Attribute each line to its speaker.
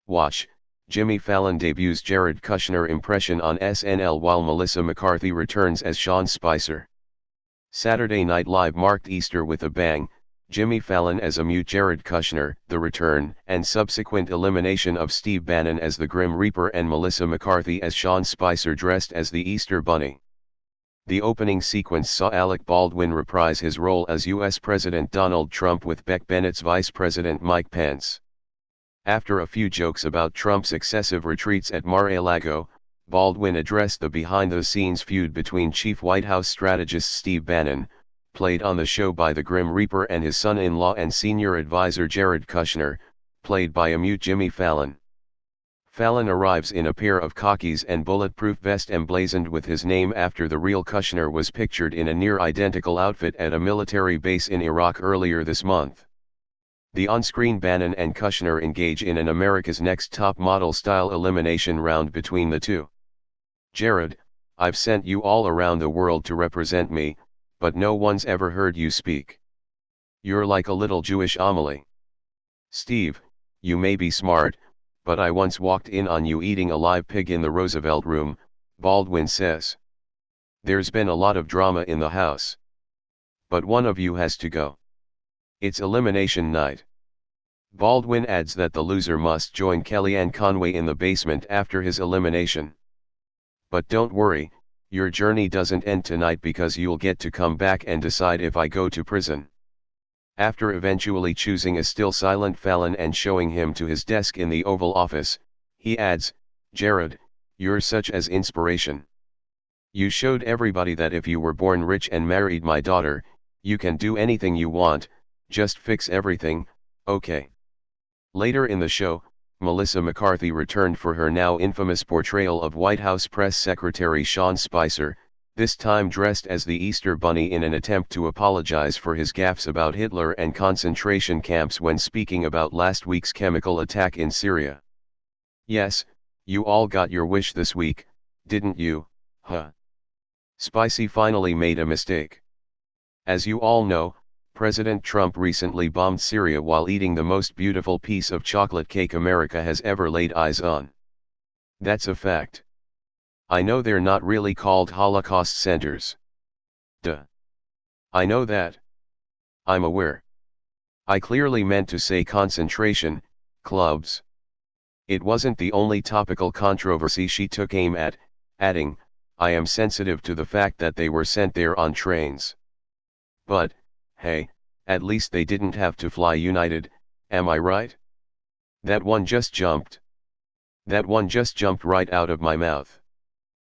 Speaker 1: Watch, Jimmy Fallon debuts Jared Kushner impression on SNL while Melissa McCarthy returns as Sean Spicer. Saturday Night Live marked Easter with a bang, Jimmy Fallon as a mute Jared Kushner, the return and subsequent elimination of Steve Bannon as the Grim Reaper and Melissa McCarthy as Sean Spicer dressed as the Easter Bunny. The opening sequence saw Alec Baldwin reprise his role as U.S. President Donald Trump with Beck Bennett's Vice President Mike Pence. After a few jokes about Trump's excessive retreats at Mar-a-Lago, Baldwin addressed the behind-the-scenes feud between Chief White House strategist Steve Bannon, played on the show by the Grim Reaper, and his son-in-law and senior advisor Jared Kushner, played by a mute Jimmy Fallon. Fallon arrives in a pair of khakis and bulletproof vest emblazoned with his name after the real Kushner was pictured in a near-identical outfit at a military base in Iraq earlier this month. The on-screen Bannon and Kushner engage in an America's Next Top Model style elimination round between the two. Jared, I've sent you all around the world to represent me, but no one's ever heard you speak. You're like a little Jewish Amelie. Steve, you may be smart, but I once walked in on you eating a live pig in the Roosevelt Room, Baldwin says. There's been a lot of drama in the house. But one of you has to go. It's elimination night. Baldwin adds that the loser must join Kellyanne Conway in the basement after his elimination. But don't worry, your journey doesn't end tonight because you'll get to come back and decide if I go to prison. After eventually choosing a still silent Fallon and showing him to his desk in the Oval Office, he adds, Jared, you're such an inspiration. You showed everybody that if you were born rich and married my daughter, you can do anything you want, just fix everything, okay. Later in the show, Melissa McCarthy returned for her now infamous portrayal of White House Press Secretary Sean Spicer, this time dressed as the Easter Bunny in an attempt to apologize for his gaffes about Hitler and concentration camps when speaking about last week's chemical attack in Syria. Yes, you all got your wish this week, didn't you, huh? Spicy finally made a mistake. As you all know, President Trump recently bombed Syria while eating the most beautiful piece of chocolate cake America has ever laid eyes on. That's a fact. I know they're not really called Holocaust centers. Duh. I know that. I'm aware. I clearly meant to say concentration clubs. It wasn't the only topical controversy she took aim at, adding, I am sensitive to the fact that they were sent there on trains. But, hey, at least they didn't have to fly United, am I right? That one just jumped right out of my mouth.